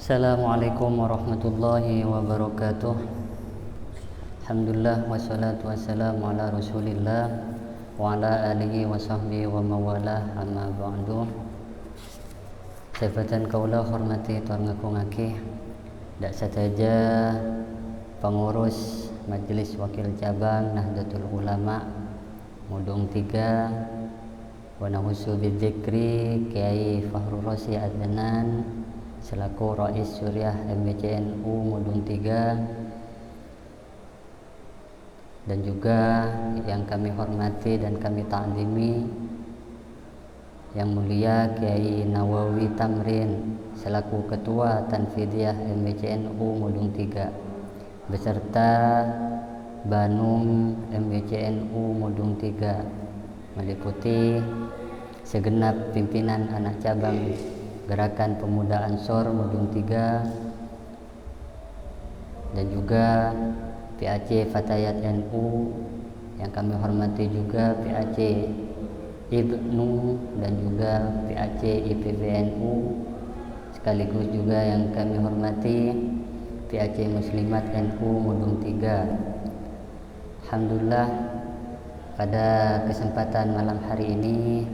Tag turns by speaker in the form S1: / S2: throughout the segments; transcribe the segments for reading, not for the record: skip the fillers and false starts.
S1: Assalamualaikum warahmatullahi wabarakatuh. Alhamdulillah wassalatu wassalamu ala rasulillah wa ala alihi wa sahbihi wa mawalah, amma ba'du. Sifatan kaulah hormati tuan ngaku ngaki dak saja pengurus Majelis Wakil Cabang Nahdlatul Ulama Mudung 3 wa nahusu bidzikri Kiai Fahrul Razi Adnan selaku Rais Syuriah MBCNU Mudung 3, dan juga yang kami hormati dan kami ta'zimi yang mulia Kiai Nawawi Tamrin selaku Ketua Tanfidiyah MBCNU Mudung 3 beserta Banum MBCNU Mudung 3, meliputi segenap pimpinan anak cabang Gerakan Pemuda Ansor Mudung 3, dan juga PAC Fatayat NU yang kami hormati, juga PAC Ibnu dan juga PAC IPBNU, sekaligus juga yang kami hormati PAC Muslimat NU Mudung 3. Alhamdulillah, pada kesempatan malam hari ini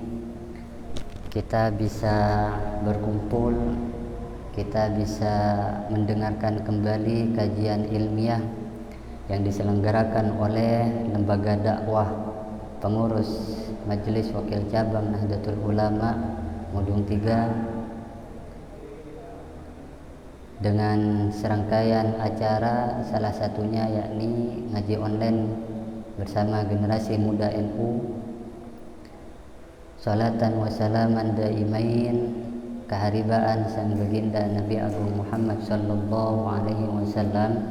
S1: kita bisa berkumpul, kita bisa mendengarkan kembali kajian ilmiah yang diselenggarakan oleh Lembaga Dakwah Pengurus Majelis Wakil Cabang Nahdlatul Ulama Mudung 3 dengan serangkaian acara, salah satunya yakni ngaji online bersama generasi muda NU. Salatan wa salaman daimain keharibaan sang baginda Nabi Agung Muhammad sallallahu alaihi wasallam,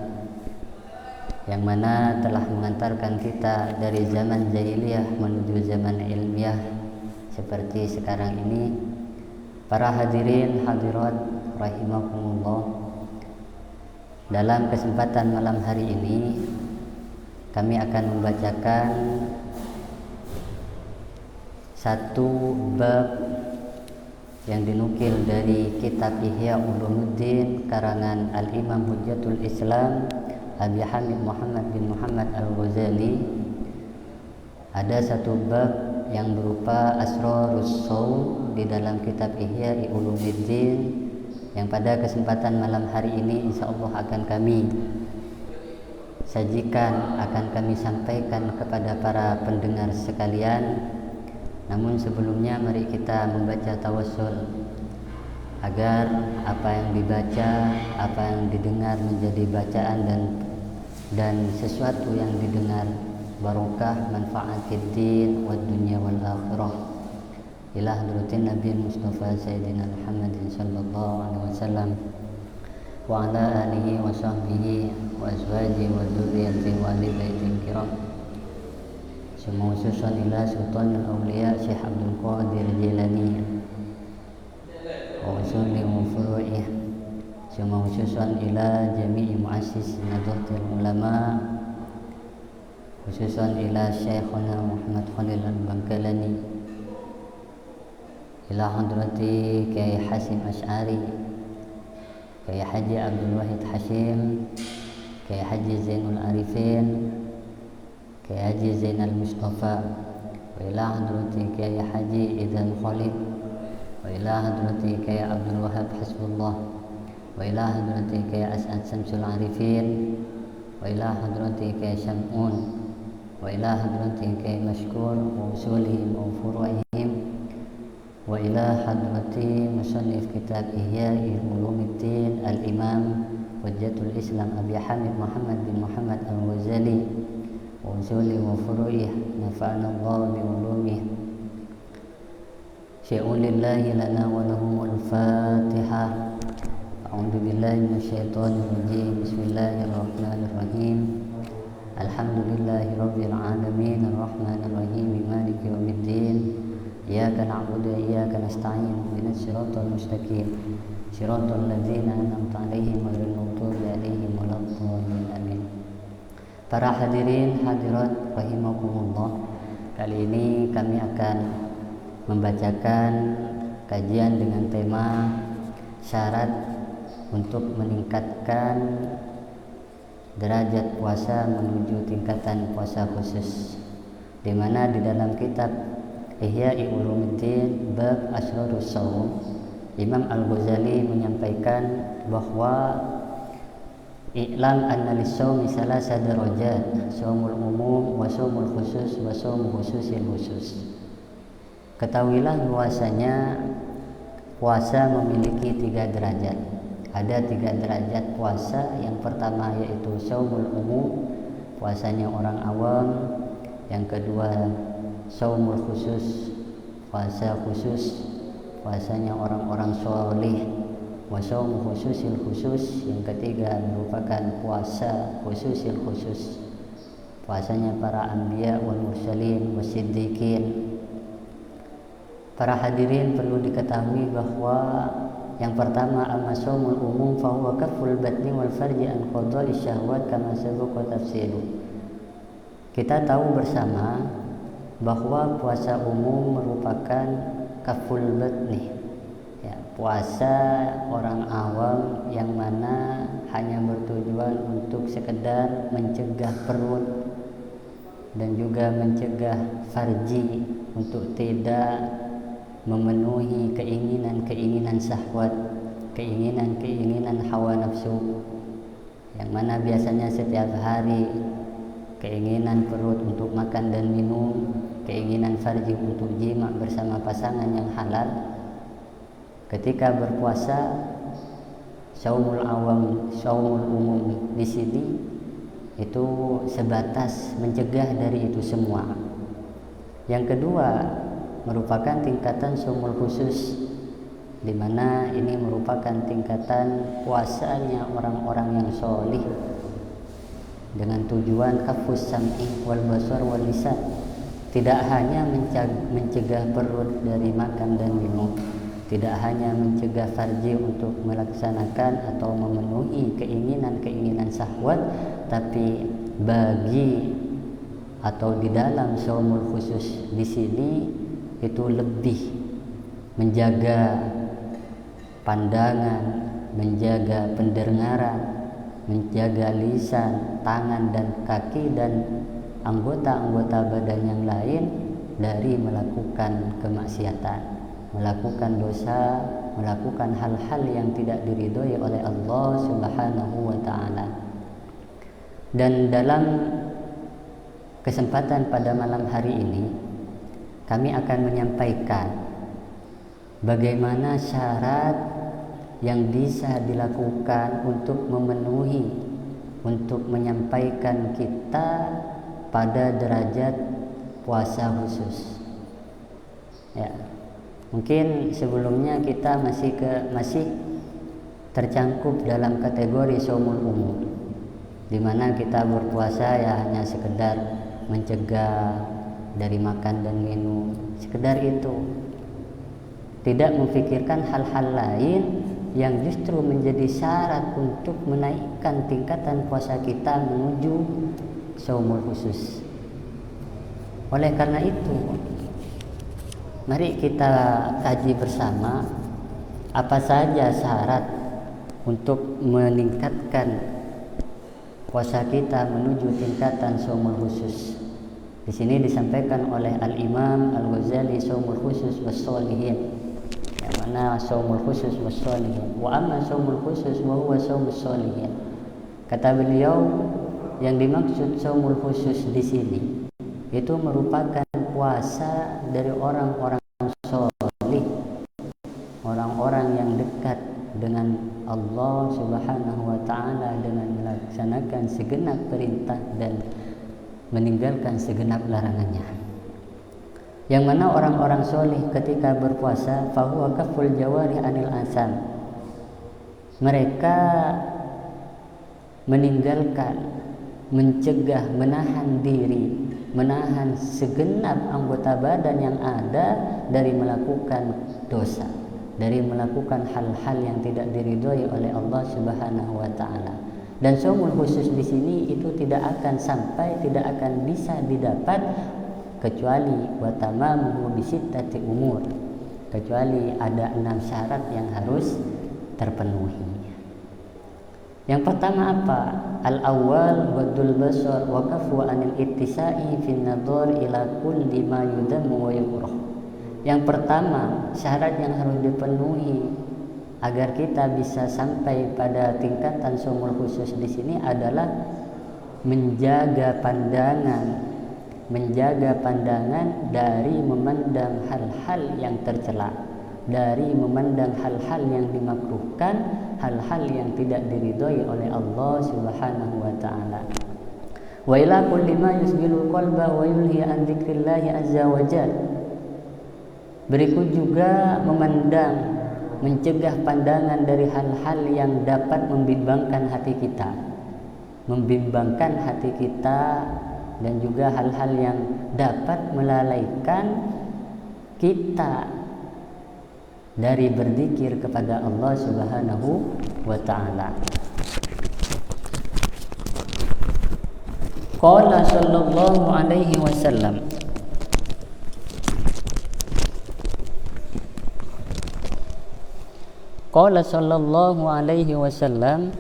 S1: yang mana telah mengantarkan kita dari zaman jahiliyah menuju zaman ilmiah seperti sekarang ini. Para hadirin hadirat rahimakumullah, dalam kesempatan malam hari ini kami akan membacakan satu bab yang dinukil dari kitab Ihya Ulumuddin karangan Al-Imam Hujjatul Islam Abi Hamid Muhammad bin Muhammad Al-Ghazali. Ada satu bab yang berupa Asrarus Shaum di dalam kitab Ihya Ulumuddin, yang pada kesempatan malam hari ini insyaallah akan kami sajikan, akan kami sampaikan kepada para pendengar sekalian. Namun sebelumnya mari kita membaca tawassul agar apa yang dibaca, apa yang didengar menjadi bacaan dan sesuatu yang didengar barokah manfaat fiddin wad dunya wal akhirah. Ila hadratin Nabi Mustafa Sayyidina Muhammadin sallallahu alaihi wasallam wa ala alihi wa sahbihi wa azwajihi wa dzurriyyatihi wa ali baitil kiram. Semua khususan ila Sultan Al-Awliya Syekh Abdul Qadir Jilani wa usuli wa furu'ih. Semua khususan ila jami'i muassis Nahdlatul Ulama, khususan ila Syekhuna Muhammad Khalil Al-Bangkalani, ila hadrati Kiai Hasim Asy'ari, Kiai Haji Abdul Wahid Hashim, Kiai Haji Zainul Arifin, Kiai Haji Zainal Mustafa, wa ila hadrati Kiai Haji Idzan Khalid, wa ila hadrati Kiai Abdul Wahab Hasbullah, wa ila hadrati Kiai As'ad Samsul Arifin, wa ila hadrati Kiai Syamun, wa ila hadrati Kiai Mashkur wa usulihim wa furu'ihim, wa ila hadrati musannif kitab Ihya Ulumuddin Al-Imam Hujjatul Islam Abi Hamid Muhammad bin Muhammad Al-Ghazali wa usuli wa furu'ih, nafa'ana Allah bi ulumih. Syai'un lillahi lana wa lahumul Fatihah. A'udzu billahi minasyaitonir rajim. Bismillahirrahmanirrahim. Alhamdulillahi rabbil alamin arrahmanir rahim maliki yaumiddin. Iyyaka na'budu wa iyyaka nasta'in ihdinas siratal mustaqim siratal ladzina an'amta 'alaihim ghairil maghdubi 'alaihim waladdallin. Amin. Para hadirin hadirat rahimakumullah, kali ini kami akan membacakan kajian dengan tema syarat untuk meningkatkan derajat puasa menuju tingkatan puasa khusus, di mana di dalam kitab Ihya'i Ulumuddin bab Asrarus Shaum, Imam Al-Ghazali menyampaikan bahwa i'lam anna lis-shaumi salasa darajat, shaumul umum wa shaumul khusus wa shaum khususil khusus. Ketahuilah bahwasanya puasa memiliki 3 derajat. Ada 3 derajat puasa. Yang pertama yaitu shaumul umum, puasanya orang awam. Yang kedua shaumul khusus, puasa khusus, puasanya orang-orang sholih. Wa shaum khususil khusus, yang ketiga merupakan puasa khususil khusus, puasanya para anbiya wal mursalin wasiddiqin. Para hadirin, perlu diketahui bahwa yang pertama amma shaumul umum fa huwa kaful batni wal farji an qada'i syahwat kama sabaqa tafsiru. Kita tahu bersama bahwa puasa umum merupakan kaful batni, ya, puasa orang awam yang mana hanya bertujuan untuk sekedar mencegah perut dan juga mencegah farji untuk tidak memenuhi keinginan-keinginan syahwat, keinginan-keinginan hawa nafsu, yang mana biasanya setiap hari keinginan perut untuk makan dan minum, keinginan farji untuk jima bersama pasangan yang halal. Ketika berpuasa, shaumul awam, shaumul umum di sini itu sebatas mencegah dari itu semua. Yang kedua merupakan tingkatan shaumul khusus, di mana ini merupakan tingkatan puasanya orang-orang yang sholih dengan tujuan kafus sam'i wal basar wal lisan, tidak hanya mencegah perut dari makan dan minum, tidak hanya mencegah farji untuk melaksanakan atau memenuhi keinginan-keinginan syahwat, tapi bagi atau di dalam shaumul khusus di sini itu lebih menjaga pandangan, menjaga pendengaran, menjaga lisan, tangan dan kaki dan anggota-anggota badan yang lain dari melakukan kemaksiatan, melakukan dosa, melakukan hal-hal yang tidak diridhoi oleh Allah Subhanahu wa taala. Dan dalam kesempatan pada malam hari ini kami akan menyampaikan bagaimana syarat yang bisa dilakukan untuk memenuhi, untuk menyampaikan kita pada derajat puasa khusus. Ya, mungkin sebelumnya kita masih tercangkup dalam kategori shaumul umum, di mana kita berpuasa ya hanya sekedar mencegah dari makan dan minum, sekedar itu, tidak memikirkan hal-hal lain yang justru menjadi syarat untuk menaikkan tingkatan puasa kita menuju shaumul khusus. Oleh karena itu, mari kita kaji bersama apa saja syarat untuk meningkatkan puasa kita menuju tingkatan shaumul khusus. Di sini disampaikan oleh Al-Imam Al-Ghazali shaumul khusus was-sholihin, yang mana shaumul khusus was-sholihin. Wa amma shaumul khusus wa huwa shaumus sholihin. Kata beliau, yang dimaksud shaumul khusus di sini itu merupakan puasa dari orang-orang sholih, orang-orang yang dekat dengan Allah Subhanahu wa taala dengan melaksanakan segenap perintah dan meninggalkan segenap larangannya. Yang mana orang-orang soleh ketika berpuasa fahuwa kaful jawari anil asam, mereka meninggalkan, mencegah, menahan diri, menahan segenap anggota badan yang ada dari melakukan dosa, dari melakukan hal-hal yang tidak diridhoi oleh Allah Subhanahu wa taala. Dan shaumul khusus di sini itu tidak akan sampai, tidak akan bisa didapat kecuali wa tamamuhu bi sittati umur, kecuali ada 6 syarat yang harus terpenuhi. Yang pertama apa? Al-awwal ghaddul basar wa kafu anil ittisa'i fin nadhar ila kulli ma yudammu wa yukrah. Yang pertama, syarat yang harus dipenuhi agar kita bisa sampai pada tingkatan sumul khusus di sini adalah menjaga pandangan dari memandang hal-hal yang tercela, dari memandang hal-hal yang dimakruhkan, hal-hal yang tidak diridhoi oleh Allah Subhanahu wa taala. Wa ila kulli ma yusghilul qalba wa yulhi an dzikrillah azza wa jalla. Berikut juga mencegah pandangan dari hal-hal yang dapat membimbangkan hati kita, dan juga hal-hal yang dapat melalaikan kita dari berzikir kepada Allah Subhanahu wa taala. Qala sallallahu alaihi wasallam, Qala sallallahu alaihi wasallam,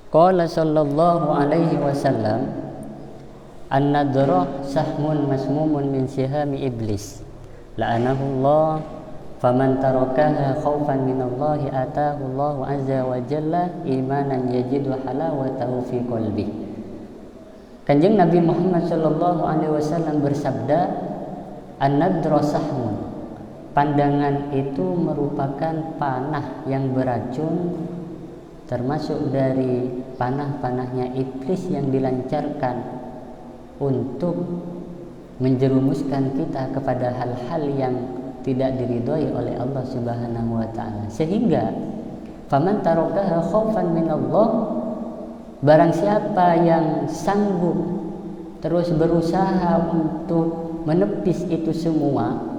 S1: Qala sallallahu alaihi wasallam, an-nadra sahmun masmumun min sihami iblis, la'anahu Allah, faman tarakaha khaufan min Allah ataahu Allah azza wa jalla imanan yajidu halawatahu fi qalbi. Kanjeng Nabi Muhammad sallallahu alaihi wasallam bersabda, an-nadra sahmun, pandangan itu merupakan panah yang beracun, termasuk dari panah-panahnya iblis yang dilancarkan untuk menjerumuskan kita kepada hal-hal yang tidak diridhoi oleh Allah Subhanahu wa taala. Sehingga faman tarakaha khaufan min Allah, barang siapa yang sanggup terus berusaha untuk menepis itu semua,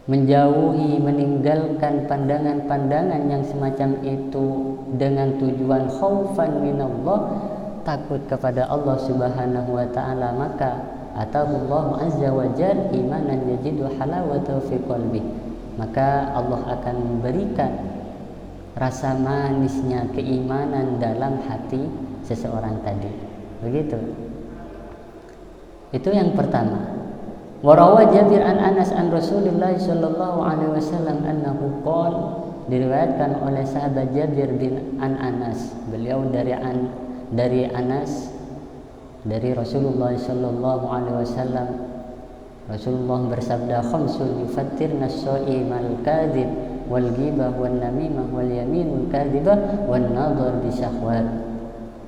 S1: menjauhi, meninggalkan pandangan-pandangan yang semacam itu dengan tujuan khaufan minallah, takut kepada Allah Subhanahu wa taala, maka atahullahu azza wa jalla imanan yajidu halawatahu fi qalbi, maka Allah akan memberikan rasa manisnya keimanan dalam hati seseorang tadi. Begitu. Itu yang pertama. Warawa Jabir an Anas an Rasulullah sallallahu alaihi wasallam annahu qala, diriwayatkan oleh sahabat Jabir bin Anas, beliau dari Anas dari Rasulullah sallallahu alaihi wasallam, Rasulullah bersabda, khamsun yufattirna as-sa'imal kadhib wal ghibah wan namimah wal yaminul kadhibah wan nadhar bi syahwat.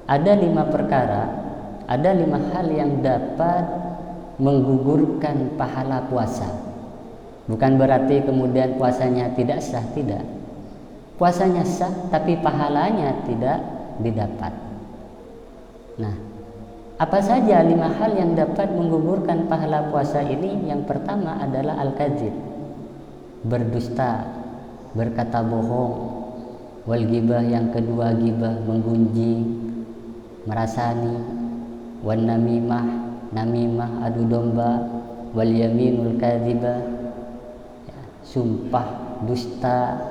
S1: Ada 5 perkara, ada 5 hal yang dapat menggugurkan pahala puasa. Bukan berarti kemudian puasanya tidak sah, tidak. Puasanya sah tapi pahalanya tidak didapat. Nah, apa saja 5 hal yang dapat menggugurkan pahala puasa ini? Yang pertama adalah al-kadzib, berdusta, berkata bohong. Wal ghibah, yang kedua ghibah, menggunjing, merasani. Wan namimah, adu domba. Wal yaminul kadzibah, sumpah dusta.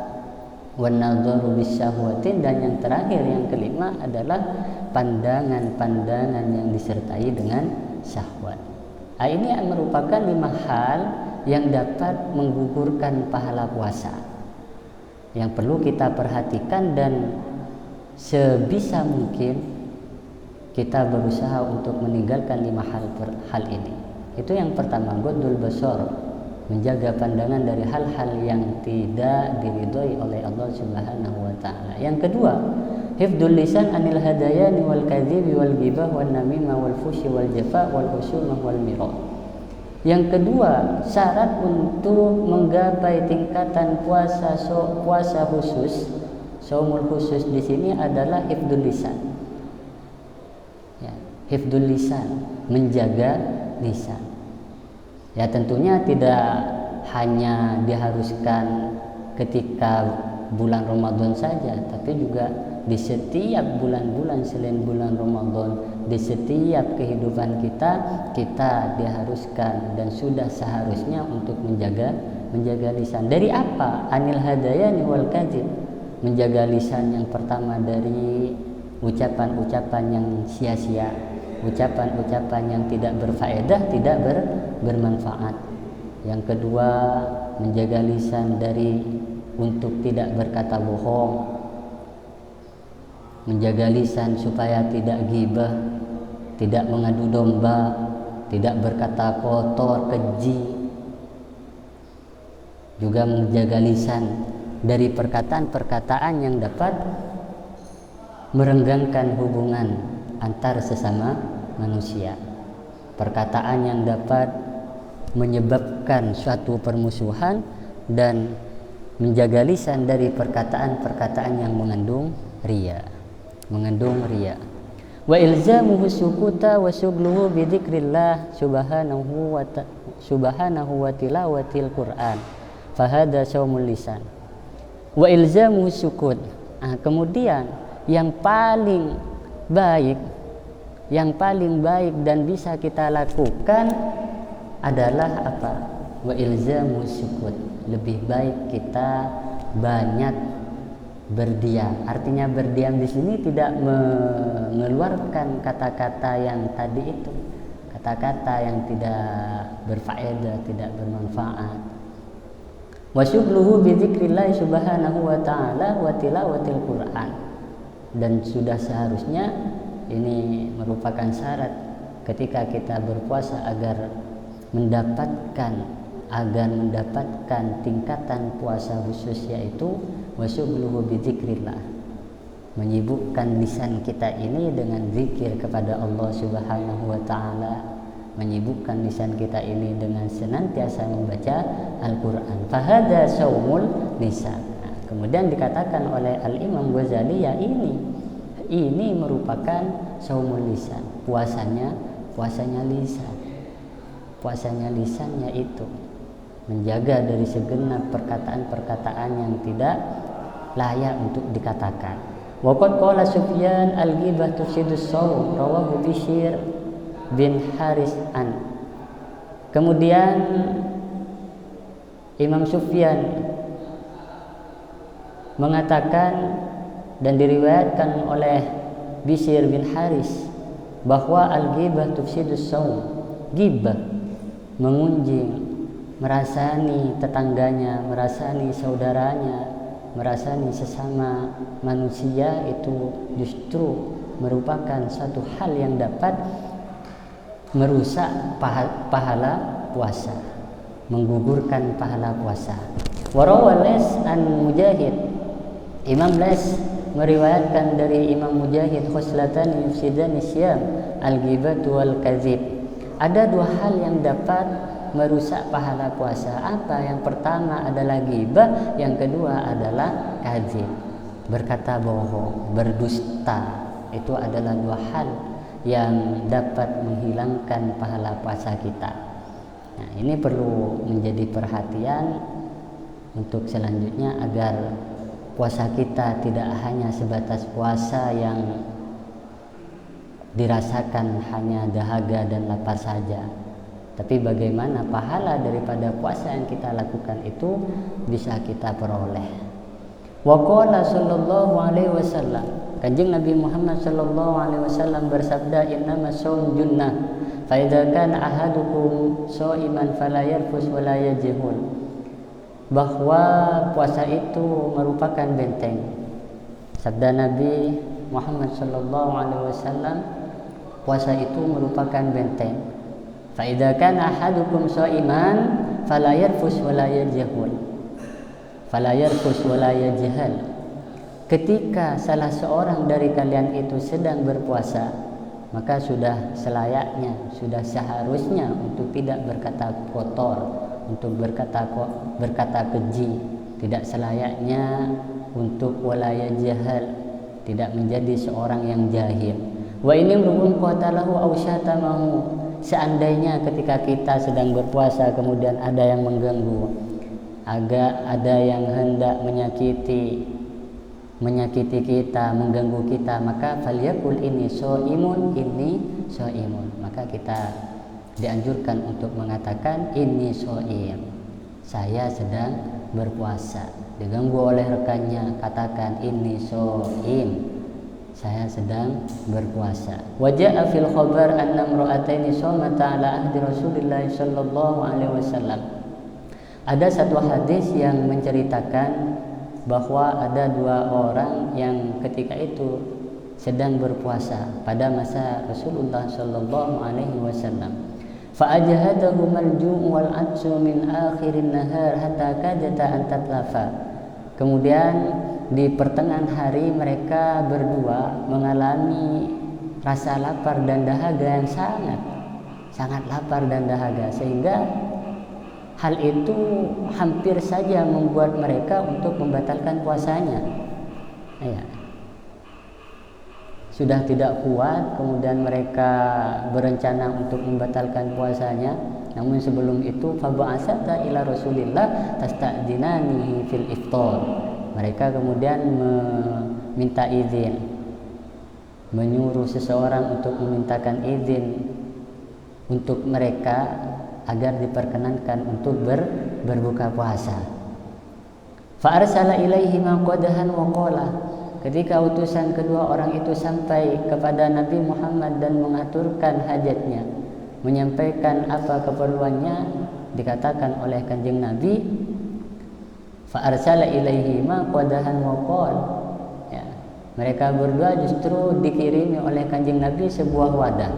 S1: Wan nadharu bisyahwatin, dan yang terakhir, yang kelima adalah pandangan-pandangan yang disertai dengan syahwat. Ini merupakan 5 hal yang dapat menggugurkan pahala puasa, yang perlu kita perhatikan, dan sebisa mungkin kita berusaha untuk meninggalkan 5 hal ini. Itu yang pertama, ghaddul basar, menjaga pandangan dari hal-hal yang tidak diridhoi oleh Allah Subhanahu wa taala. Yang kedua, hifdzul lisan anil hadayani wal kadhibi wal ghibah wan namimah wal fushi wal jafa wal husumah wal mirah. Yang kedua, syarat untuk menggapai tingkatan puasa khusus, saumul khusus di sini adalah hifdzul lisan. Hifdzul lisan, menjaga lisan. Ya, tentunya tidak hanya diharuskan ketika bulan Ramadan saja, tapi juga di setiap bulan-bulan selain bulan Ramadan, di setiap kehidupan kita diharuskan dan sudah seharusnya untuk menjaga menjaga lisan. Dari apa? Anil hadayani wal kadzib. Menjaga lisan yang pertama dari ucapan-ucapan yang sia-sia, ucapan-ucapan yang tidak berfaedah, tidak bermanfaat. Yang kedua, menjaga lisan dari untuk tidak berkata bohong, menjaga lisan supaya tidak ghibah, tidak mengadu domba, tidak berkata kotor, keji. Juga menjaga lisan dari perkataan-perkataan yang dapat merenggangkan hubungan antar sesama manusia, perkataan yang dapat menyebabkan suatu permusuhan, dan menjaga lisan dari perkataan-perkataan yang mengandung riya. Wa ilzamuhu sukuta wa syughluhu bi dzikrillah subhanahu wa tilawatil Qur'an. Fahada saumul lisan. Wa ilzamuhu sukut. Kemudian yang paling baik dan bisa kita lakukan adalah apa? Wa ilzamuhu sukut. Lebih baik kita banyak berdiam. Artinya berdiam di sini tidak mengeluarkan kata-kata yang tadi itu, kata-kata yang tidak berfaedah, tidak bermanfaat. Wa syughluhu bi dzikrillah subhanahu wa ta'ala wa tilawatil Qur'an. Dan sudah seharusnya ini merupakan syarat ketika kita berpuasa agar mendapatkan tingkatan puasa khusus, yaitu wasyughluhu bi dzikrillah, menyibukkan lisan kita ini dengan zikir kepada Allah Subhanahu wa taala, menyibukkan lisan kita ini dengan senantiasa membaca Al-Qur'an. Fahada saumul lisan. Kemudian dikatakan oleh Al-Imam Ghazali, ya ini merupakan saumul lisan, puasanya lisan. Puasanya lisannya itu menjaga dari segenap perkataan-perkataan yang tidak layak untuk dikatakan. Wa qad qala Sufyan al-ghibah tufsidus shaum, rawahu Bishr bin Haris an. Kemudian Imam Sufyan mengatakan dan diriwayatkan oleh Bishr bin Haris bahwa al-ghibah tufsidus shaum, ghibah mengunjing, merasani tetangganya, merasani saudaranya, merasani sesama manusia, itu justru merupakan satu hal yang dapat merusak pahala puasa, menggugurkan pahala puasa. Warawal Les an Mujahid, Imam Les meriwayatkan dari Imam Mujahid, khoslatan yufsidani syam, al-ghibatu wal kadzib. Ada dua hal yang dapat merusak pahala puasa. Apa? Yang pertama adalah ghibah, yang kedua adalah kadzib, berkata bohong, berdusta. Itu adalah dua hal yang dapat menghilangkan pahala puasa kita. Nah, ini perlu menjadi perhatian untuk selanjutnya agar puasa kita tidak hanya sebatas puasa yang dirasakan hanya dahaga dan lapar saja, tapi bagaimana pahala daripada puasa yang kita lakukan itu bisa kita peroleh. Wa qala sallallahu alaihi wasallam, Kanjeng Nabi Muhammad sallallahu alaihi wasallam bersabda, innamas shaum junnah fa idza kana ahadukum shaiman fala yarfus wa la yajhul, bahwa puasa itu merupakan benteng. Sabda Nabi Muhammad sallallahu alaihi wasallam, puasa itu merupakan benteng. Fa idza kana ahadukum shaiman fala yarfus wa la yajhul, fala yarfus wa la yajhal. Ketika salah seorang dari kalian itu sedang berpuasa, maka sudah selayaknya, sudah seharusnya untuk tidak berkata kotor, untuk berkata keji. Tidak selayaknya untuk wala yajhal, tidak menjadi seorang yang jahil. Wa ini mru'un qatalahu aw syatamahu, seandainya ketika kita sedang berpuasa kemudian ada yang mengganggu, ada yang hendak menyakiti kita, mengganggu kita, maka falyakul inni shaimun, maka kita dianjurkan untuk mengatakan inni shaim, saya sedang berpuasa. Diganggu oleh rekannya, katakan ini shaim, saya sedang berpuasa. Wa jaa fil khabar anna imra'ataini shamata ala ahdi Rasulillah sallallahu alaihi wasallam. Ada satu hadis yang menceritakan bahwa ada dua orang yang ketika itu sedang berpuasa pada masa Rasulullah sallallahu alaihi wasallam. Fa ajhadahum al-ju' wal 'atshu min akhirin nahar hatta kadata an tatlafa. Kemudian di pertengahan hari mereka berdua mengalami rasa lapar dan dahaga yang sangat lapar dan dahaga, sehingga hal itu hampir saja membuat mereka untuk membatalkan puasanya. Ya. Sudah tidak kuat, kemudian mereka berencana untuk membatalkan puasanya. Namun sebelum itu, faba'asata ila Rasulillah tasta'dinanihi fil iftar. Mereka kemudian meminta izin, menyuruh seseorang untuk memintakan izin untuk mereka agar diperkenankan untuk berbuka puasa. Fa arsala ilaihi ma qadahan wa qala. Ketika utusan kedua orang itu sampai kepada Nabi Muhammad dan mengaturkan hajatnya, menyampaikan apa keperluannya, dikatakan oleh Kanjeng Nabi, fa arsala ilaihi ma qadahan wa qal. Ya, mereka berdua justru dikirimi oleh Kanjeng Nabi sebuah wadah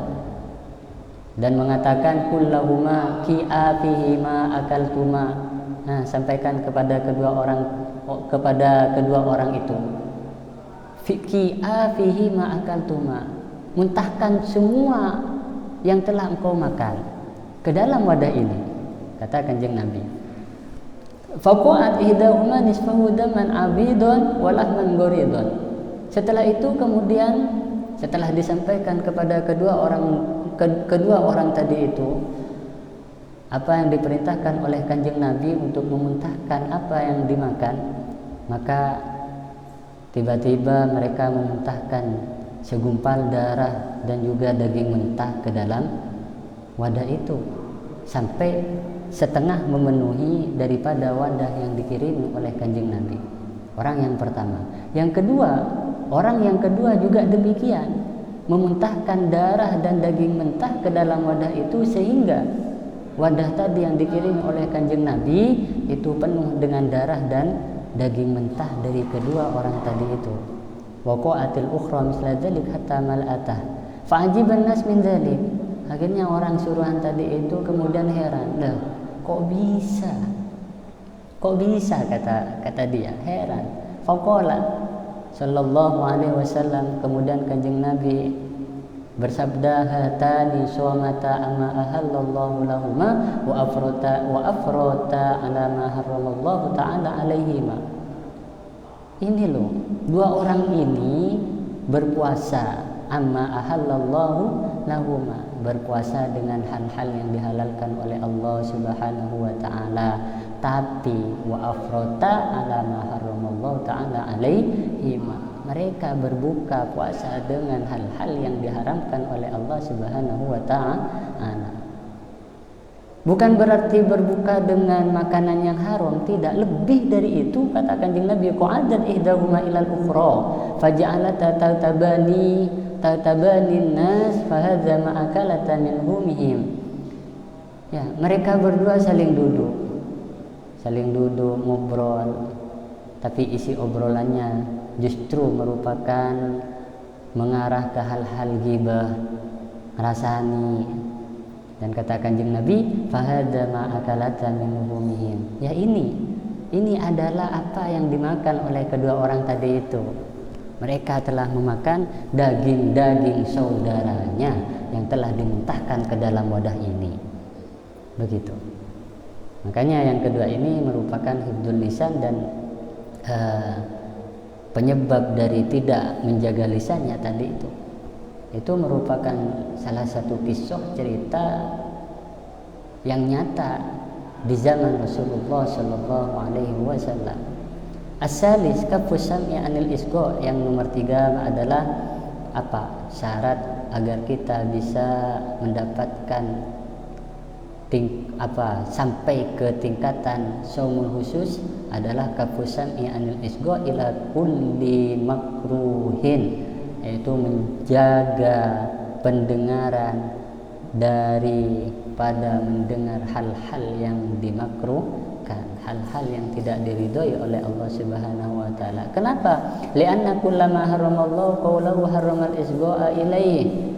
S1: dan mengatakan kullahuma ki'afihi ma akaltuma. Nah, sampaikan kepada kedua orang itu, ki'afihi ma akaltuma, muntahkan semua yang telah engkau makan ke dalam wadah ini, kata Kanjeng Nabi. Faqa'at ihdahuma nisfahu daman abidun wa lahman ghuridun. Setelah itu kemudian setelah disampaikan kepada kedua orang tadi itu apa yang diperintahkan oleh Kanjeng Nabi untuk memuntahkan apa yang dimakan, maka tiba-tiba mereka memuntahkan segumpal darah dan juga daging mentah ke dalam wadah itu sampai setengah memenuhi daripada wadah yang dikirim oleh Kanjeng Nabi. Orang yang pertama. Orang yang kedua juga demikian, memuntahkan darah dan daging mentah ke dalam wadah itu sehingga wadah tadi yang dikirim oleh Kanjeng Nabi itu penuh dengan darah dan daging mentah dari kedua orang tadi itu. Waqa'atil ukhra misla dzalik hatta mal'atah. Fa'ajiban nas min dzalik. Akhirnya orang suruhan tadi itu kemudian heran. Lah, kok bisa? Kok bisa kata dia, heran. Faqala sallallahu alaihi wasallam, kemudian Kanjeng Nabi bersabda, hatani suamata amma ahallallahu lahuma wa afrota ala ma haramallahu ta'ala alaihima. Ini loh, dua orang ini berpuasa amma ahallallahu lahuma, berpuasa dengan hal-hal yang dihalalkan oleh Allah Subhanahu wa taala, tapi wa afrota ala ma haramallahu ta'ala alaihima, mereka berbuka puasa dengan hal-hal yang diharamkan oleh Allah Subhanahu wa ta'ala. Bukan berarti berbuka dengan makanan yang haram, tidak, lebih dari itu. Kata Kanjeng Nabi, qa'adat ihdahuma ilal ukhra faja'alata tatabani nas fahadza ma akalata min humihim. Ya, mereka berdua saling duduk ngobrol, tapi isi obrolannya justru merupakan mengarah ke hal-hal ghibah, ngrasani. Dan kata Kanjeng Nabi, fahadza ma akalata min humihim. Ya, ini adalah apa yang dimakan oleh kedua orang tadi itu. Mereka telah memakan daging-daging saudaranya yang telah dimuntahkan ke dalam wadah ini. Begitu. Makanya yang kedua ini merupakan hifdzul lisan dan penyebab dari tidak menjaga lisannya tadi itu merupakan salah satu kisah cerita yang nyata di zaman Rasulullah Shallallahu Alaihi Wasallam. As-salis kafus sam'i anil isqa. Yang nomor 3 adalah apa? Syarat agar kita bisa mendapatkan sampai ke tingkatan saumul khusus adalah kafusan anil isgo ila kulli makruhin, yaitu menjaga pendengaran daripada mendengar hal-hal yang dimakruhkan, hal-hal yang tidak diridhoi oleh Allah Subhanahu wa taala. Kenapa? Li'anna kullama haramallahu qawlahu haramal isgha'a ilaihi.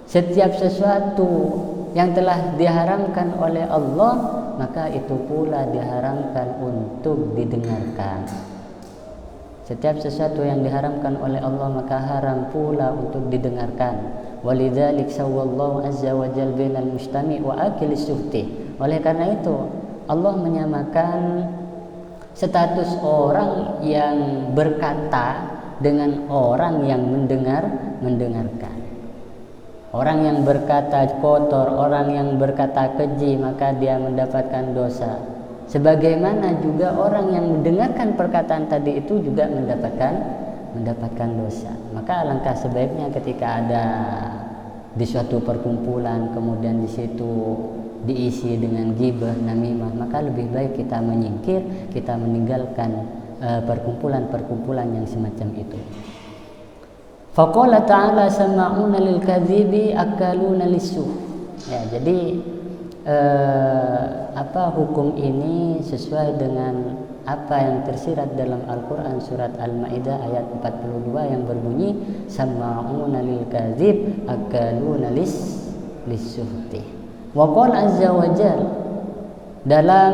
S1: Setiap sesuatu yang telah diharamkan oleh Allah, maka itu pula diharamkan untuk didengarkan. Setiap sesuatu yang diharamkan oleh Allah maka haram pula untuk didengarkan. Walidzalik sawallahu azza wa jalla bainal mustami' wa akilis suhti. Oleh karena itu Allah menyamakan status orang yang berkata dengan orang yang mendengarkan. Orang yang berkata kotor, orang yang berkata keji, maka dia mendapatkan dosa. Sebagaimana juga orang yang mendengarkan perkataan tadi itu juga mendapatkan dosa. Maka alangkah sebaiknya ketika ada di suatu perkumpulan kemudian di situ diisi dengan ghibah, namimah, maka lebih baik kita menyingkir, kita meninggalkan perkumpulan-perkumpulan yang semacam itu. Faqala ta'ala sama'una lil kadhibi akaluna lisuh. Ya, jadi hukum ini sesuai dengan apa yang tersirat dalam Al-Qur'an surat Al-Maidah ayat 42 yang berbunyi sama'una lil kadhib akaluna lisuhti. Wa qala azza wa jalla dalam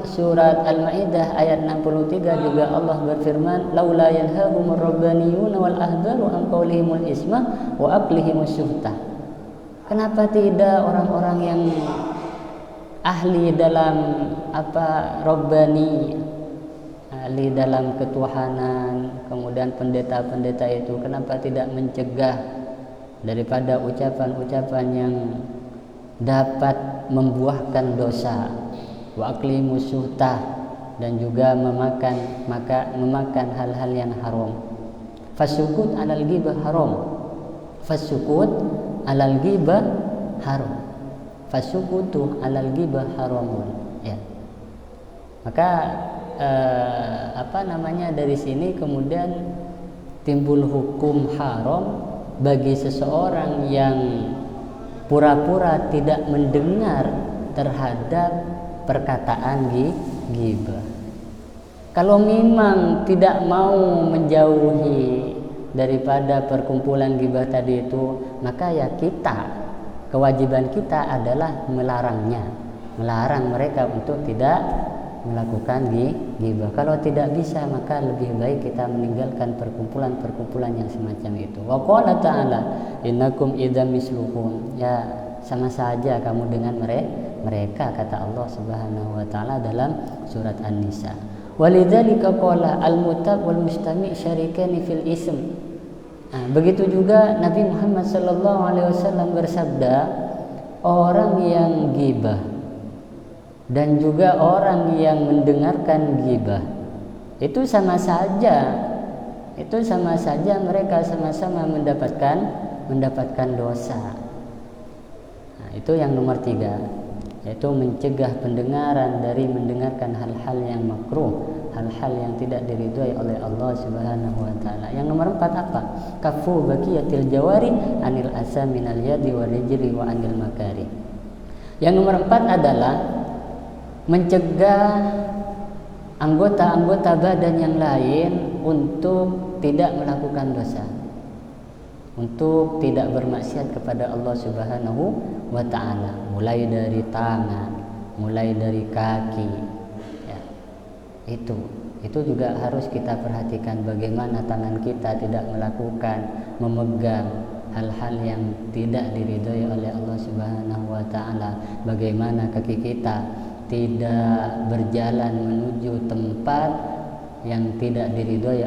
S1: surat Al-Maidah ayat 63 juga Allah berfirman, laula yanhahumur rabbaniyuna wal ahbaru an qaulihimul isma wa aqlihimus syuhta. Kenapa tidak orang-orang yang ahli dalam rabbani, ahli dalam ketuhanan, kemudian pendeta-pendeta itu kenapa tidak mencegah daripada ucapan-ucapan yang dapat membuahkan dosa, wa aklimus syuhtah, dan juga memakan hal-hal yang haram. Fasukut alal ghibah haram. Fasukut alal ghibah haram. Fasukutu alal ghibah haramun. Ya. Maka dari sini kemudian timbul hukum haram bagi seseorang yang pura-pura tidak mendengar terhadap perkataan ghibah. Kalau memang tidak mau menjauhi daripada perkumpulan ghibah tadi itu, maka ya kewajiban kita adalah melarang mereka untuk tidak melakukan ghibah. Kalau tidak bisa, maka lebih baik kita meninggalkan perkumpulan-perkumpulan yang semacam itu. Wa qala ta'ala innakum idzam misluhum. Ya, sama saja kamu dengan mereka, kata Allah Subhanahu wa taala dalam surat An-Nisa. Walidzalika qala al-mutab wal mustami' syarikani fil ism. Begitu juga Nabi Muhammad sallallahu alaihi wasallam bersabda, orang yang ghibah dan juga orang yang mendengarkan ghibah itu sama saja mereka sama-sama mendapatkan dosa. Itu yang nomor 3, yaitu mencegah pendengaran dari mendengarkan hal-hal yang makruh, hal-hal yang tidak diridhoi oleh Allah Subhanahu wa taala. Yang nomor 4 apa? Kafu baqiyatil jawari anil asa minal yadi wa rijli wa anil makari. Yang nomor 4 adalah mencegah anggota-anggota badan yang lain untuk tidak melakukan dosa, untuk tidak bermaksiat kepada Allah Subhanahu wa ta'ala, mulai dari tangan, mulai dari kaki ya. Itu juga harus kita perhatikan, bagaimana tangan kita tidak melakukan, memegang hal-hal yang tidak diridhoi oleh Allah Subhanahu wa ta'ala, bagaimana kaki kita tidak berjalan menuju tempat yang tidak diridhoi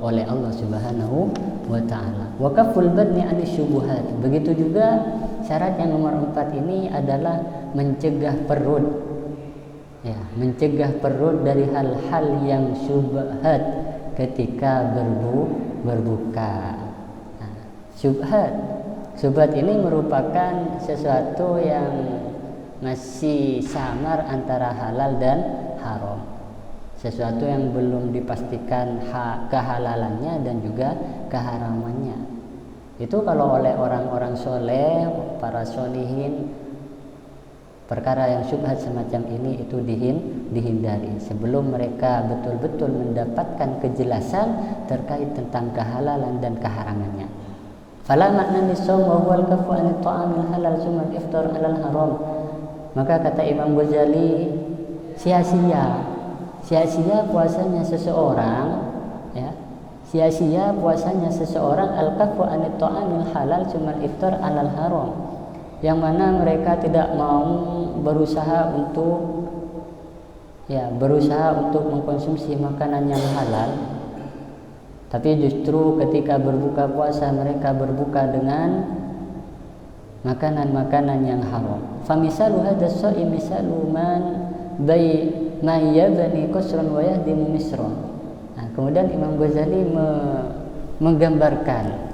S1: oleh Allah Subhanahu wa ta'ala. Wa kaful badni anis syubuhat. Begitu juga syarat yang nomor 4 ini adalah mencegah perut. Ya, mencegah perut dari hal-hal yang syubhat ketika berbuka. Syubhat ini merupakan sesuatu yang masih samar antara halal dan haram. Sesuatu yang belum dipastikan kehalalannya dan juga keharamannya. Itu kalau oleh orang-orang soleh, para solihin, perkara yang syubhat semacam ini itu dihindari sebelum mereka betul-betul mendapatkan kejelasan terkait tentang kehalalan dan keharamannya. Fala makna nisam wa huwa al-kaffu an at-ta'amil halal summa al-iftar 'ala al-haram. Maka kata Imam Ghazali, sia-sia puasanya seseorang, ya. Sia-sia puasanya seseorang al-kaffu an at-ta'amil halal summa al-iftar 'ala al-haram. Yang mana mereka tidak mau berusaha untuk mengkonsumsi makanan yang halal, tapi justru ketika berbuka puasa mereka berbuka dengan makanan-makanan yang haram. Famisalu hadzal shaim misalu man yabni qasran wa yahdimu misran. Nah, kemudian Imam Ghazali menggambarkan,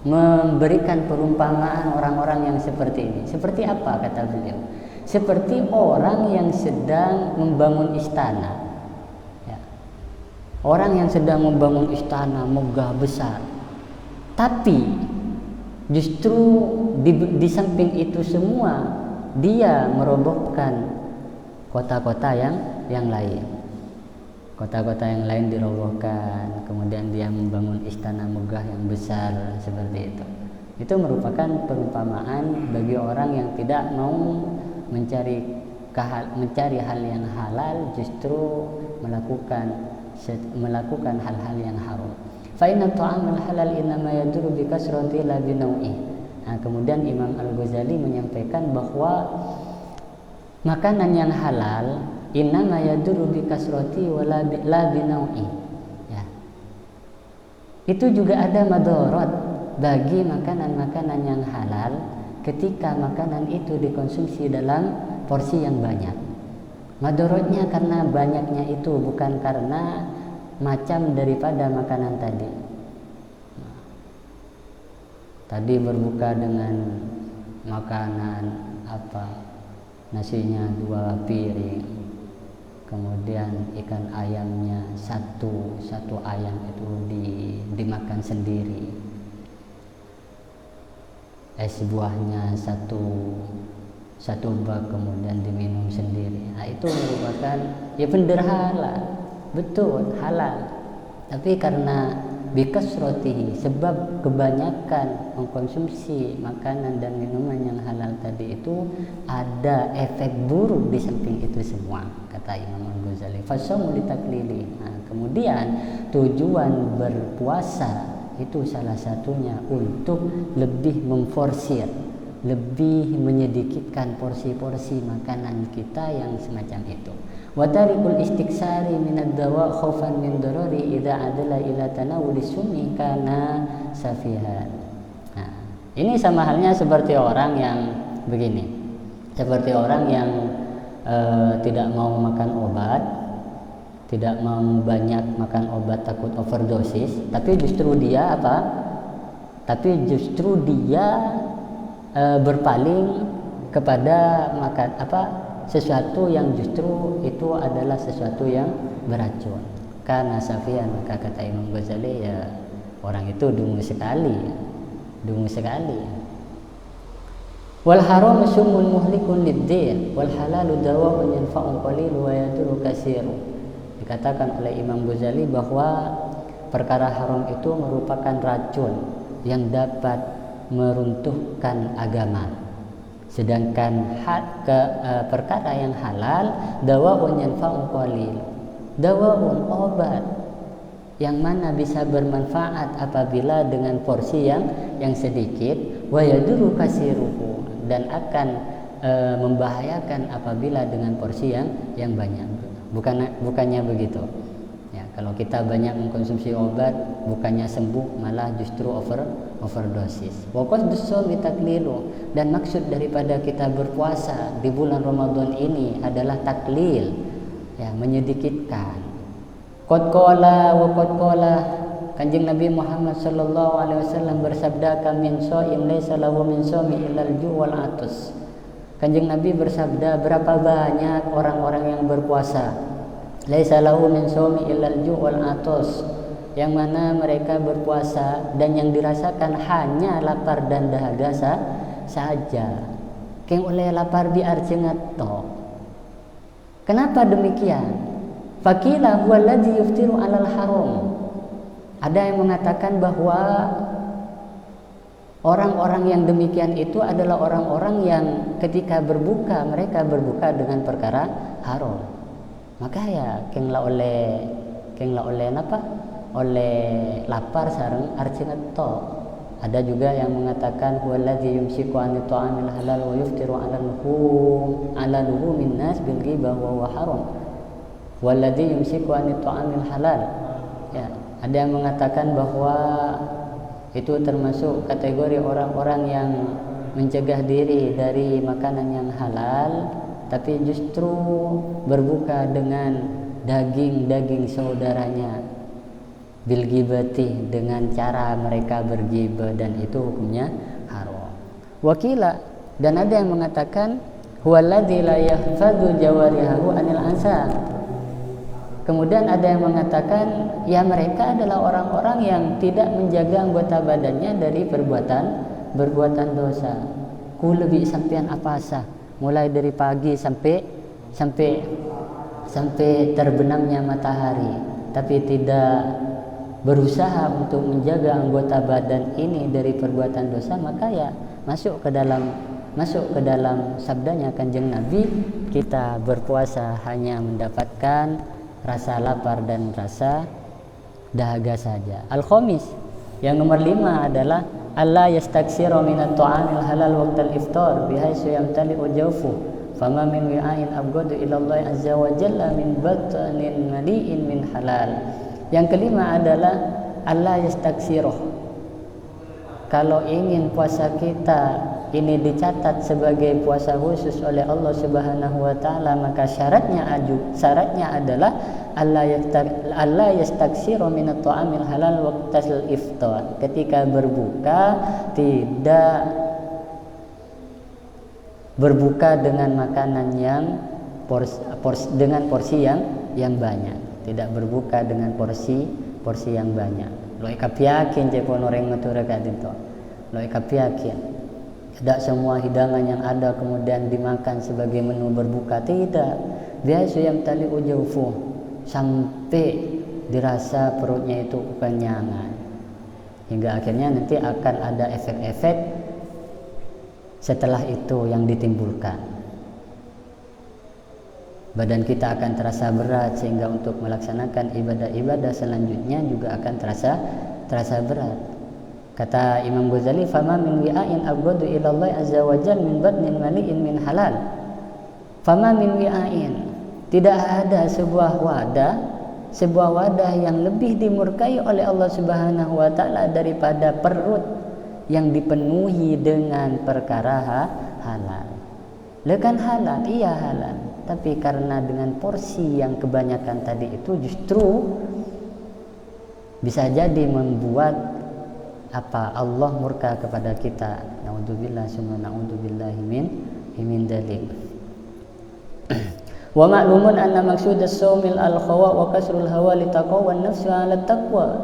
S1: memberikan perumpamaan orang-orang yang seperti ini. Seperti apa kata beliau? Seperti orang yang sedang membangun istana, ya. Orang yang sedang membangun istana megah besar, tapi justru di samping itu semua dia merobohkan kota-kota yang lain. Kota-kota yang lain dirobohkan, kemudian dia membangun istana megah yang besar seperti itu. Itu merupakan perumpamaan bagi orang yang tidak mau mencari hal yang halal, justru melakukan hal-hal yang haram. Fa inna ta'amal halal innama yaduru bi kasrati la bi naw'i. Nah, kemudian Imam Al-Ghazali menyampaikan bahwa makanan yang halal innama yaduru bi kasrati wa la bi naw'i. Ya. Itu juga ada madarat bagi makanan-makanan yang halal ketika makanan itu dikonsumsi dalam porsi yang banyak. Madaratnya karena banyaknya itu, bukan karena macam daripada makanan tadi. Tadi berbuka dengan makanan nasinya 2 piring, kemudian ikan ayamnya satu ayam itu dimakan sendiri, es buahnya satu bak kemudian diminum sendiri. Nah, itu merupakan penderhana, betul halal, tapi karena bikasrotihi, sebab kebanyakan mengkonsumsi makanan dan minuman yang halal tadi itu ada efek buruk di samping itu semua, kata Imam Al-Ghazali. Fasamu litaklili. Nah, kemudian tujuan berpuasa itu salah satunya untuk lebih memforsir, lebih menyedikitkan porsi-porsi makanan kita yang semacam itu. Wa tarikul istiksari minad dawa khaufan min darari idza adala ila tanawuli sumi kana safihan. Nah, ini sama halnya seperti orang yang begini. Seperti orang yang tidak mau makan obat, tidak mau banyak makan obat takut overdosis, tapi justru dia berpaling kepada makan sesuatu yang justru itu adalah sesuatu yang beracun. Karena safian, maka kata Imam Ghazali, ya orang itu dungu sekali. Wal haram sumul muhlikun lid-din wal halalu dawa'un yanfa'u qalil wa yadurru katsir. Dikatakan oleh Imam Ghazali bahwa perkara haram itu merupakan racun yang dapat meruntuhkan agama. Sedangkan perkara yang halal dawa'un yanfa'u qalil. Dawa'un, obat yang mana bisa bermanfaat apabila dengan porsi yang sedikit, wa yadurru katsiruhu, dan akan membahayakan apabila dengan porsi yang banyak. Bukannya begitu. Ya, kalau kita banyak mengkonsumsi obat, bukannya sembuh, malah justru overdosis. Wa qasdus shaumi taklilu, dan maksud daripada kita berpuasa di bulan Ramadan ini adalah taklil, ya, menyedikitkan. Qad qala Kanjeng Nabi Muhammad sallallahu alaihi wasallam bersabda, "Min shaim laisa lahu min shaumi illal ju' wal atus." Kanjeng Nabi bersabda, berapa banyak orang-orang yang berpuasa, laisa lahu min shaumi illal ju' wal atos, yang mana mereka berpuasa dan yang dirasakan hanya lapar dan dahaga saja. Keng oleh lapar biar cengat to. Kenapa demikian? Faqila huwa alladhi yuftiru 'alal haram. Ada yang mengatakan bahwa orang-orang yang demikian itu adalah orang-orang yang ketika berbuka, mereka berbuka dengan perkara haram. Maka ya kengla oleh apa? Oleh lapar sareng arcingat to. Ada juga yang mengatakan huwallazi yumsiku 'anil ta'amil halal wa yuftiru 'ala luhumin nas bil ghibah wa huwa haram. Huwallazi yumsiku 'anil ta'amil halal. Ya, ada yang mengatakan bahwa itu termasuk kategori orang-orang yang mencegah diri dari makanan yang halal, tapi justru berbuka dengan daging-daging saudaranya, bil ghibati, dengan cara mereka berghibah, dan itu hukumnya haram. Wakila, dan ada yang mengatakan huwallazi la yahfadzu jawarihahu anil ansab. Kemudian ada yang mengatakan ya mereka adalah orang-orang yang tidak menjaga anggota badannya dari perbuatan dosa. Ku lebih sampean apa sah, mulai dari pagi sampai terbenamnya matahari, tapi tidak berusaha untuk menjaga anggota badan ini dari perbuatan dosa, maka ya masuk ke dalam sabdanya Kanjeng Nabi, kita berpuasa hanya mendapatkan rasa lapar dan rasa dahaga saja. Al-khamis, yang nomor 5 adalah alla yastaksira minat ta'amil halal waqtal iftar bihaitsu yamtali'u jawfu fama min wi'ain abghadu ila Allah azza wa jalla min batnin mali'in min halal. Yang kelima adalah alla yastaksira. Kalau ingin puasa kita ini dicatat sebagai puasa khusus oleh Allah Subhanahu wa taala, maka syaratnya adalah alla yastaksiru minat ta'amil halal waqtal iftar. Ketika berbuka tidak berbuka dengan makanan yang dengan porsi yang banyak, tidak berbuka dengan porsi yang banyak. Lo ikapiakin cepon orang ngaturakan itu. Lo ikapiakin tidak semua hidangan yang ada kemudian dimakan sebagai menu berbuka, tidak. Biasa yang tali ujaufu, sampai dirasa perutnya itu kekenyangan, hingga akhirnya nanti akan ada efek-efek setelah itu yang ditimbulkan. Badan kita akan terasa berat, sehingga untuk melaksanakan ibadah-ibadah selanjutnya juga akan terasa berat. Kata Imam Ghazali, fama min wi'ain abghadu ila Allah azza wa jalla min batnin mali'in min halal. Fama min wi'ain, tidak ada sebuah wadah yang lebih dimurkai oleh Allah Subhanahu wa taala daripada perut yang dipenuhi dengan perkara halal. Lekan halal, iya halal, tapi karena dengan porsi yang kebanyakan tadi itu justru bisa jadi membuat Allah murka kepada kita. Naudzubillah summa naudzubillahi min dzalik. Wa ma'lumun anna maqsudas shaumil al-khawa wa kasrul hawa li taqwa wan nafsu 'ala taqwa.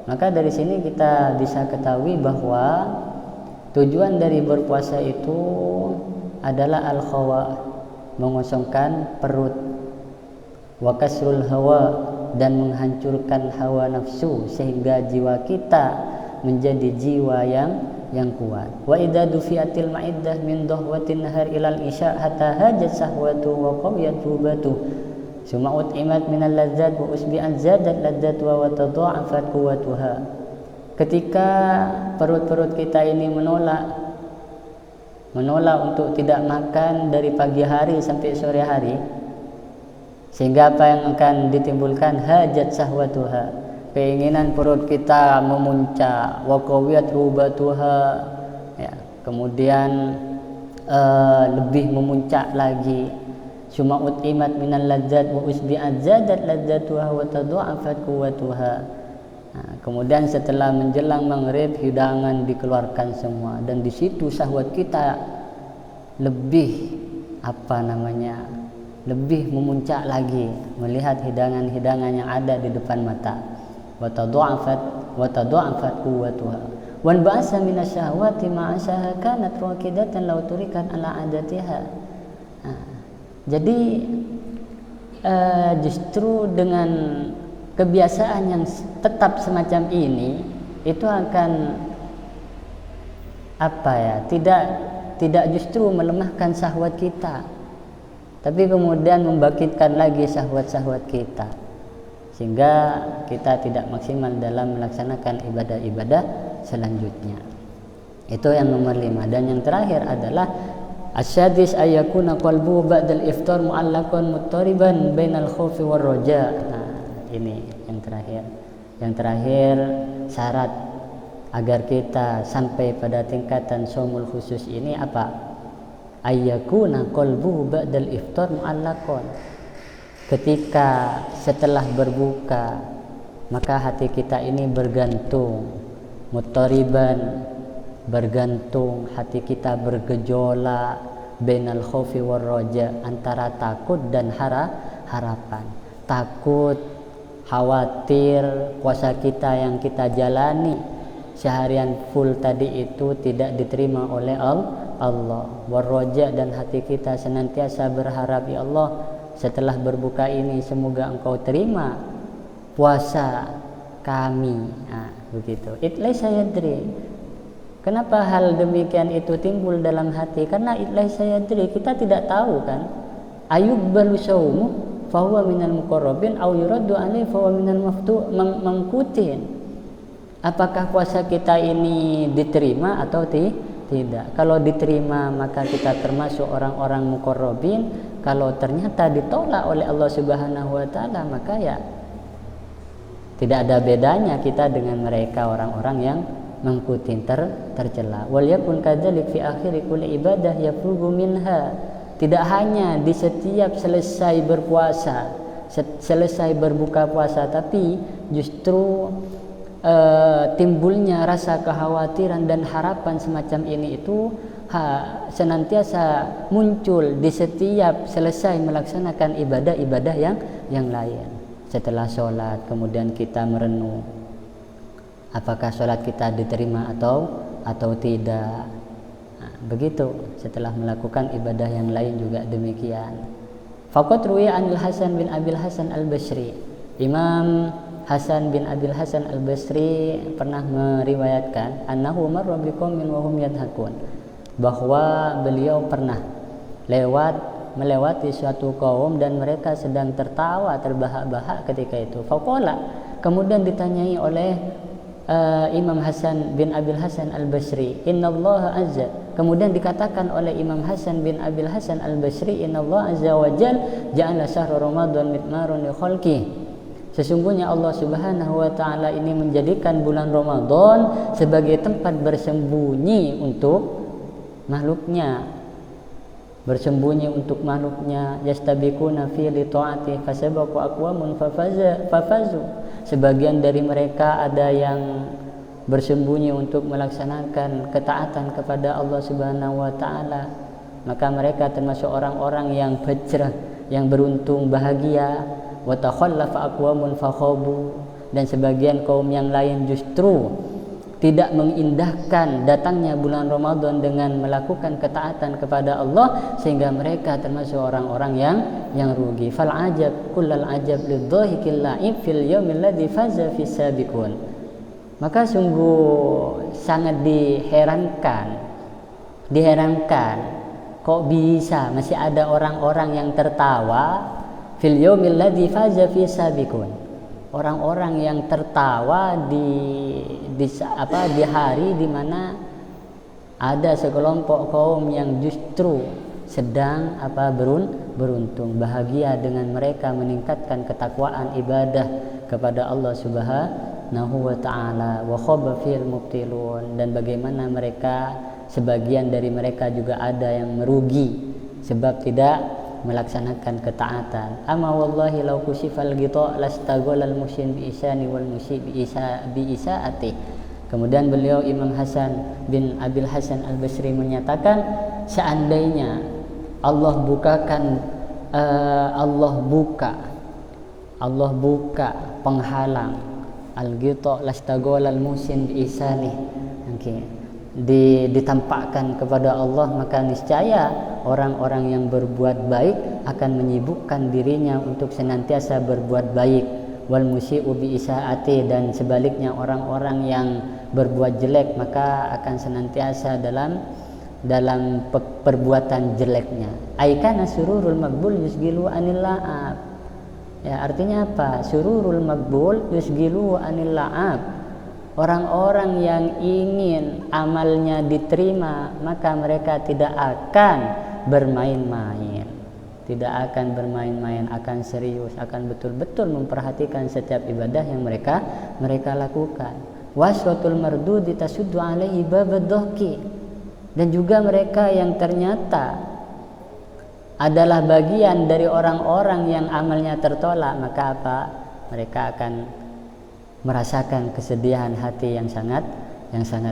S1: Maka dari sini kita bisa ketahui bahwa tujuan dari berpuasa itu adalah al-khawa, mengosongkan perut, wa kasrul hawa, dan menghancurkan hawa nafsu sehingga jiwa kita menjadi jiwa yang kuat. Wa idza dufiatil ma'iddah min dahwatin nahar ilal isya hatta hajat sahwatu wa qawiyat hubatu summa ut'imat minal ladzat wa usbi'an zadat ladzatu wa tadha'afat quwwatuha. Ketika perut-perut kita ini menolak untuk tidak makan dari pagi hari sampai sore hari, sehingga apa yang akan ditimbulkan? Hajat sahwatuha, keinginan perut kita memuncak, wa qawiyat hubatuha, ya, kemudian lebih memuncak lagi. Suma utimat minal ladzat wa usbi'at zadat ladzatuha wa tadha'afat quwwatuha. Nah, kemudian setelah menjelang maghrib hidangan dikeluarkan semua, dan di situ syahwat kita lebih lebih memuncak lagi melihat hidangan-hidangan yang ada di depan mata. Wa tadha'afat quwwatuha wan ba'sa minasyahawati ma'asaha kanat raqidatan law turikat ala adatiha. Jadi justru dengan kebiasaan yang tetap semacam ini itu akan tidak justru melemahkan syahwat kita, tapi kemudian membangkitkan lagi syahwat-syahwat kita, sehingga kita tidak maksimal dalam melaksanakan ibadah-ibadah selanjutnya. Itu yang nomor 5. Dan yang terakhir adalah asyadis ayyakuna qalbuhu ba'dal iftar mu'allaqan muttariban bainal khaufi war raja. Nah, ini yang terakhir. Yang terakhir, syarat agar kita sampai pada tingkatan shaumul khusus ini apa? Ayyakuna qalbuhu ba'dal iftar mu'allaqan. Ketika setelah berbuka, maka hati kita ini bergantung, muttariban, bergantung, hati kita bergejolak, bainal khaufi war raja, antara takut dan harapan. Takut, khawatir puasa kita yang kita jalani seharian full tadi itu tidak diterima oleh Allah. War raja, dan hati kita senantiasa berharap, ya Allah, setelah berbuka ini semoga Engkau terima puasa kami. Begitu. Itlaisa yadri. Kenapa hal demikian itu timbul dalam hati? Karena itlaisa yadri, kita tidak tahu kan. Ayuqbalu shaumu fa huwa minal muqarrabin aw yuraddu alaihi fa huwa minal mamqutin. Apakah puasa kita ini diterima atau tidak? Kalau diterima maka kita termasuk orang-orang muqarrabin. Kalau ternyata ditolak oleh Allah Subhanahu wa taala, maka ya tidak ada bedanya kita dengan mereka, orang-orang yang mengikuti tercela. Wal yakun kadzalik fi akhir kulli ibadah yafrugu minha. Tidak hanya di setiap selesai berpuasa, selesai berbuka puasa, tapi justru timbulnya rasa kekhawatiran dan harapan semacam ini itu senantiasa muncul di setiap selesai melaksanakan ibadah-ibadah yang lain. Setelah sholat kemudian kita merenung, apakah sholat kita diterima atau tidak. Begitu setelah melakukan ibadah yang lain juga demikian. Faqat ruwiya anil Hasan bin Abil Hasan al-Basri. Imam Hasan bin Abil Hasan al-Basri pernah meriwayatkan annahu marra biqaumin wa hum yadhakun, bahwa beliau pernah melewati suatu kaum dan mereka sedang tertawa terbahak-bahak ketika itu. Faqala, kemudian ditanyai oleh Imam Hasan bin Abil Hasan al-Basri, innallaha azza, kemudian dikatakan oleh Imam Hasan bin Abil Hasan al-Basri, innallaha azza wa jal ja'ala syahr Ramadan mitmarun li khalqih. Sesungguhnya Allah Subhanahu wa taala ini menjadikan bulan Ramadan sebagai tempat bersembunyi untuk makhluknya, yastabiquna fi li ta'ati fasabaqu aqwamun fafazu. Sebagian dari mereka ada yang bersembunyi untuk melaksanakan ketaatan kepada Allah Subhanahu wa taala, maka mereka termasuk orang-orang yang fajrah, yang beruntung, bahagia. Wa takhallafa aqwamun fakhabu, dan sebagian kaum yang lain justru tidak mengindahkan datangnya bulan Ramadan dengan melakukan ketaatan kepada Allah, sehingga mereka termasuk orang-orang yang rugi. Fal ajab kullal ajab lidhahikil la'ib fil yaumil ladzi faza fi sabiqun. Maka sungguh sangat diherankan kok bisa masih ada orang-orang yang tertawa fil yaumil ladzi faza fi sabiqun. Orang-orang yang tertawa di hari di mana ada sekelompok kaum yang justru sedang beruntung, bahagia dengan mereka meningkatkan ketakwaan ibadah kepada Allah Subhanahu wa taala. Wa khaba fil mubtilun, dan bagaimana mereka, sebagian dari mereka juga ada yang merugi sebab tidak melaksanakan ketaatan. Amma wallahi law kusifal ghita lastaghalal muhsin bi isani wal musib bi isaati. Kemudian beliau Imam Hasan bin Abil Hasan al-Basri menyatakan, seandainya Allah buka penghalang al-ghita lastaghalal musin biisani, ditampakkan kepada Allah, maka niscaya orang-orang yang berbuat baik akan menyibukkan dirinya untuk senantiasa berbuat baik, wal musii'u bi isaati, dan sebaliknya orang-orang yang berbuat jelek maka akan senantiasa dalam perbuatan jeleknya. Aikana sururul maqbul yusgilu anil la'ab. Ya, artinya apa? Sururul maqbul yusgilu anil la'ab. Orang-orang yang ingin amalnya diterima maka mereka tidak akan bermain-main. Tidak akan bermain-main, akan serius, akan betul-betul memperhatikan setiap ibadah yang mereka lakukan. Waswatul mardudi tasuddu alaihi babad dhahki. Dan juga mereka yang ternyata adalah bagian dari orang-orang yang amalnya tertolak, maka apa? Mereka akan merasakan kesedihan hati yang sangat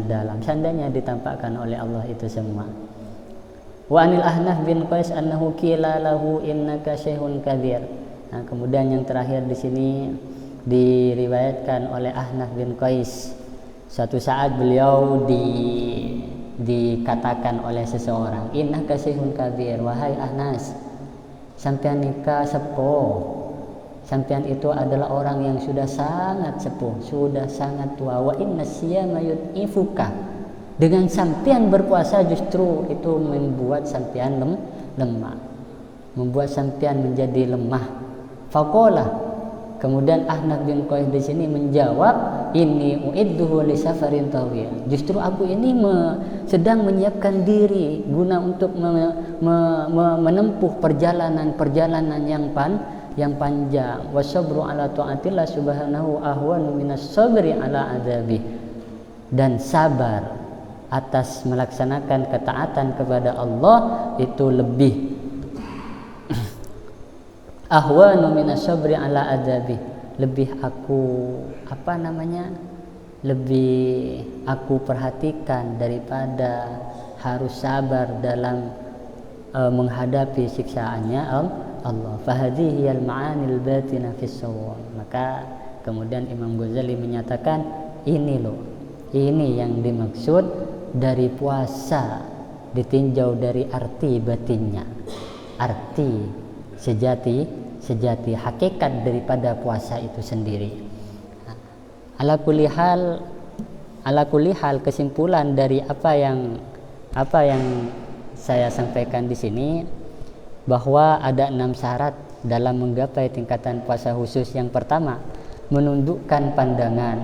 S1: dalam. Seandainya ditampakkan oleh Allah itu semua. Wa anil Ahnaf bin Qais annahu qila lahu innaka syekhun kabir. Nah, kemudian yang terakhir di sini diriwayatkan oleh Ahnaf bin Qais, suatu saat beliau dikatakan oleh seseorang, innaka syekhun kabir, wahai Ahnas, sampean nikah sepuh. Sampean itu adalah orang yang sudah sangat sepuh, sudah sangat tua. Wa inna siyama yud'ifuka. Dengan sampean berpuasa justru itu membuat sampean lemah, membuat sampean menjadi lemah. Faqala, kemudian Ahnaf bin Qais di sini menjawab, inni uidduhu li safarin tawil. Justru aku ini sedang menyiapkan diri guna untuk menempuh perjalanan yang panjang. Wasabru ala ta'atillah subhanahu ahwanu minas sabri ala adzabi. Dan sabar atas melaksanakan ketaatan kepada Allah itu lebih ahwanu minas sabri ala adzabi, lebih aku perhatikan daripada harus sabar dalam menghadapi siksaannya Allah. Fahadhihi al-ma'anil batina fis shawm. Maka kemudian Imam Ghazali menyatakan, ini yang dimaksud dari puasa, ditinjau dari arti batinnya, arti sejati hakikat daripada puasa itu sendiri. Ala kulli hal kesimpulan dari apa yang saya sampaikan di sini, bahwa ada 6 syarat dalam menggapai tingkatan puasa khusus. Yang pertama, menundukkan pandangan.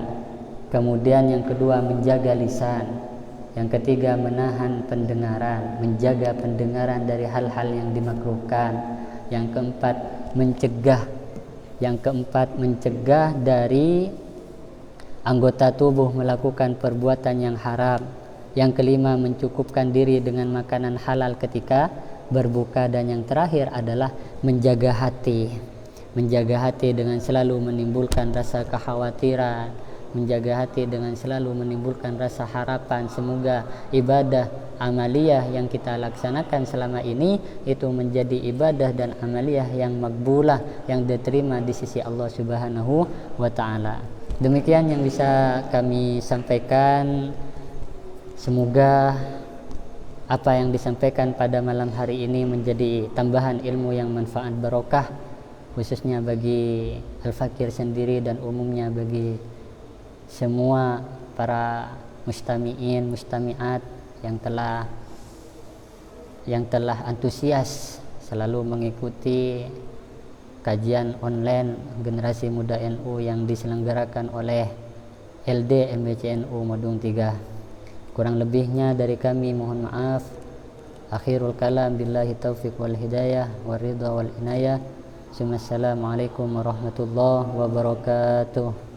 S1: Kemudian yang kedua, menjaga lisan. Yang ketiga, menahan pendengaran, menjaga pendengaran dari hal-hal yang dimakruhkan. Yang keempat, mencegah dari anggota tubuh melakukan perbuatan yang haram. Yang kelima, mencukupkan diri dengan makanan halal ketika berbuka. Dan yang terakhir adalah menjaga hati dengan selalu menimbulkan rasa kekhawatiran, menjaga hati dengan selalu menimbulkan rasa harapan semoga ibadah amaliyah yang kita laksanakan selama ini itu menjadi ibadah dan amaliyah yang makbulah, yang diterima di sisi Allah Subhanahu wa taala. Demikian yang bisa kami sampaikan. Semoga apa yang disampaikan pada malam hari ini menjadi tambahan ilmu yang manfaat barokah, khususnya bagi Al-Fakir sendiri dan umumnya bagi semua para mustami'in, mustami'at yang telah antusias selalu mengikuti kajian online Generasi Muda NU yang diselenggarakan oleh LD MBCNU Modung 3. Kurang lebihnya dari kami mohon maaf. Akhirul kalam billahi taufiq wal hidayah wal ridha wal inayah. Assalamualaikum warahmatullahi wabarakatuh.